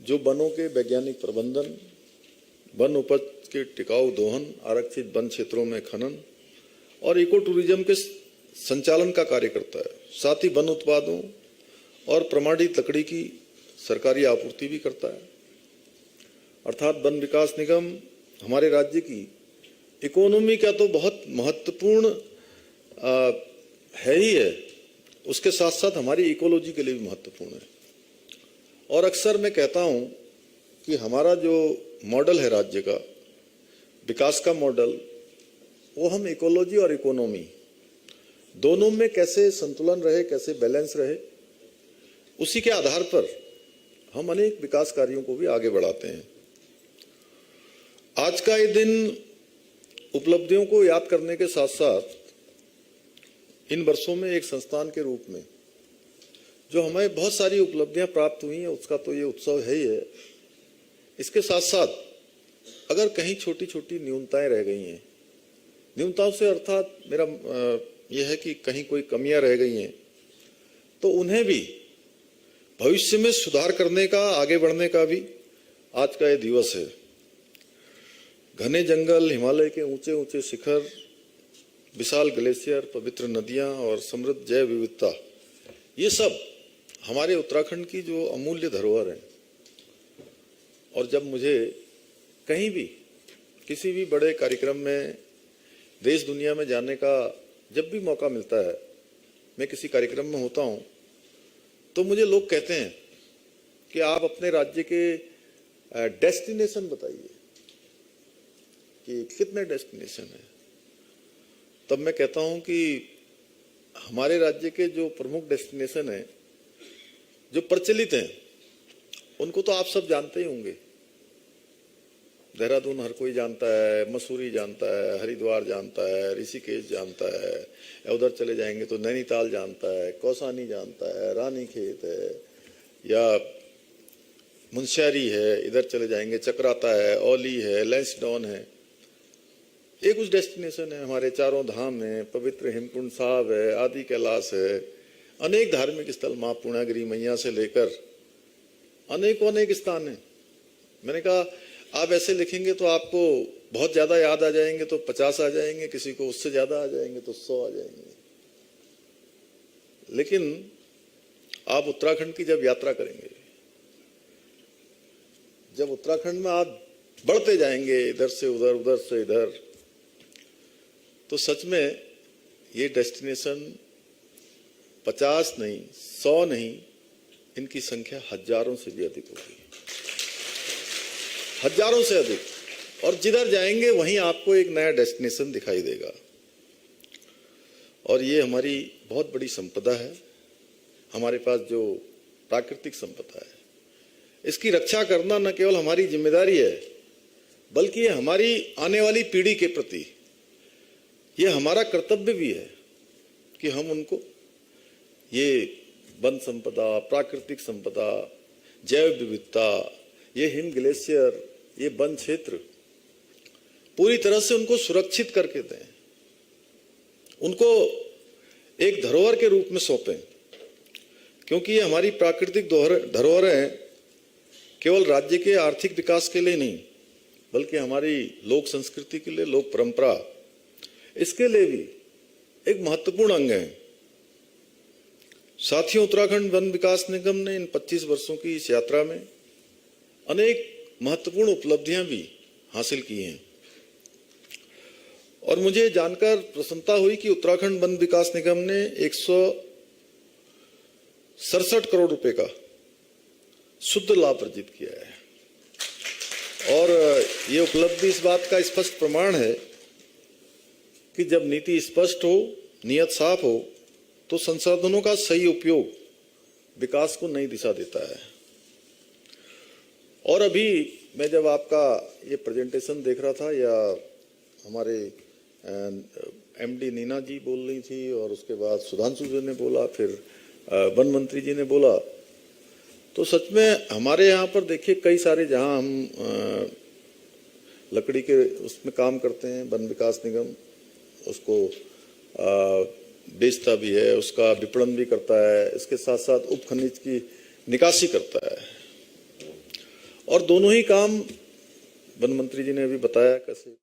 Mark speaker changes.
Speaker 1: जो वनों के वैज्ञानिक प्रबंधन, वन उपज के टिकाऊ दोहन, आरक्षित वन क्षेत्रों में खनन और इको टूरिज्म के संचालन का कार्य करता है। साथ ही वन उत्पादों और प्रमाणित लकड़ी की सरकारी आपूर्ति भी करता है। अर्थात वन विकास निगम हमारे राज्य की इकोनॉमी का तो बहुत महत्वपूर्ण है ही है, उसके साथ साथ हमारी इकोलॉजी के लिए भी महत्वपूर्ण है। और अक्सर मैं कहता हूं कि हमारा जो मॉडल है राज्य का, विकास का मॉडल, वो हम इकोलॉजी और इकोनॉमी दोनों में कैसे संतुलन रहे, कैसे बैलेंस रहे, उसी के आधार पर हम अनेक विकास कार्यों को भी आगे बढ़ाते हैं। आज का ये दिन उपलब्धियों को याद करने के साथ साथ इन वर्षों में एक संस्थान के रूप में जो हमें बहुत सारी उपलब्धियां प्राप्त हुई हैं, उसका तो ये उत्सव है ही है। इसके साथ साथ अगर कहीं छोटी छोटी न्यूनताएं रह गई हैं, न्यूनताओं से अर्थात मेरा यह है कि कहीं कोई कमियां रह गई हैं, तो उन्हें भी भविष्य में सुधार करने का, आगे बढ़ने का भी आज का ये दिवस है। घने जंगल, हिमालय के ऊंचे ऊंचे शिखर, विशाल ग्लेशियर, पवित्र नदियां और समृद्ध जैव विविधता, ये सब हमारे उत्तराखंड की जो अमूल्य धरोहर है। और जब मुझे कहीं भी किसी भी बड़े कार्यक्रम में देश दुनिया में जाने का जब भी मौका मिलता है, मैं किसी कार्यक्रम में होता हूं, तो मुझे लोग कहते हैं कि आप अपने राज्य के डेस्टिनेशन बताइए कि कितने डेस्टिनेशन है। तब मैं कहता हूं कि हमारे राज्य के जो प्रमुख डेस्टिनेशन है, जो प्रचलित हैं, उनको तो आप सब जानते ही होंगे। देहरादून हर कोई जानता है, मसूरी जानता है, हरिद्वार जानता है, ऋषिकेश जानता है, उधर चले जाएंगे तो नैनीताल जानता है, कौसानी जानता है, रानीखेत है, या मुनस्यारी है, इधर चले जाएंगे चक्राता है, औली है, लैंसडाउन है। ये कुछ डेस्टिनेशन है। हमारे चारों धाम है, पवित्र हेमकुंड साहब है, आदि कैलाश है, अनेक धार्मिक स्थल, मां पूर्णागिरी मैया से लेकर अनेक स्थान है। मैंने कहा आप ऐसे लिखेंगे तो आपको बहुत ज्यादा याद आ जाएंगे, तो 50 आ जाएंगे, किसी को उससे ज्यादा आ जाएंगे तो 100 आ जाएंगे। लेकिन आप उत्तराखंड की जब यात्रा करेंगे, जब उत्तराखंड में आप बढ़ते जाएंगे इधर से उधर, उधर से इधर, तो सच में ये डेस्टिनेशन 50 नहीं, 100 नहीं, इनकी संख्या हजारों से भी अधिक होगी, हजारों से अधिक। और जिधर जाएंगे वहीं आपको एक नया डेस्टिनेशन दिखाई देगा। और ये हमारी बहुत बड़ी संपदा है। हमारे पास जो प्राकृतिक संपदा है, इसकी रक्षा करना न केवल हमारी जिम्मेदारी है, बल्कि ये हमारी आने वाली पीढ़ी के प्रति ये हमारा कर्तव्य भी है कि हम उनको ये वन संपदा, प्राकृतिक संपदा, जैव विविधता, ये हिम ग्लेशियर, ये वन क्षेत्र पूरी तरह से उनको सुरक्षित करके दें, उनको एक धरोहर के रूप में सौंपें। क्योंकि ये हमारी प्राकृतिक धरोहरें केवल राज्य के आर्थिक विकास के लिए नहीं, बल्कि हमारी लोक संस्कृति के लिए, लोक परंपरा, इसके लिए भी एक महत्वपूर्ण अंग है। साथियों, उत्तराखंड वन विकास निगम ने इन 25 वर्षों की इस यात्रा में अनेक महत्वपूर्ण उपलब्धियां भी हासिल की हैं। और मुझे जानकर प्रसन्नता हुई कि उत्तराखंड वन विकास निगम ने 167 करोड़ रुपए का शुद्ध लाभ अर्जित किया है। और ये उपलब्धि इस बात का स्पष्ट प्रमाण है कि जब नीति स्पष्ट हो, नियत साफ हो, तो संसाधनों का सही उपयोग विकास को नई दिशा देता है। और अभी मैं जब आपका ये प्रेजेंटेशन देख रहा था, या हमारे एमडी नीना जी बोल रही थी, और उसके बाद सुधांशु जी ने बोला, फिर वन मंत्री जी ने बोला, तो सच में हमारे यहाँ पर देखिए कई सारे, जहाँ हम लकड़ी के उसमें काम करते हैं, वन विकास निगम उसको बेचता भी है, उसका विपणन भी करता है, इसके साथ साथ उप खनिज की निकासी करता है। और दोनों ही काम वन मंत्री जी ने अभी बताया कैसे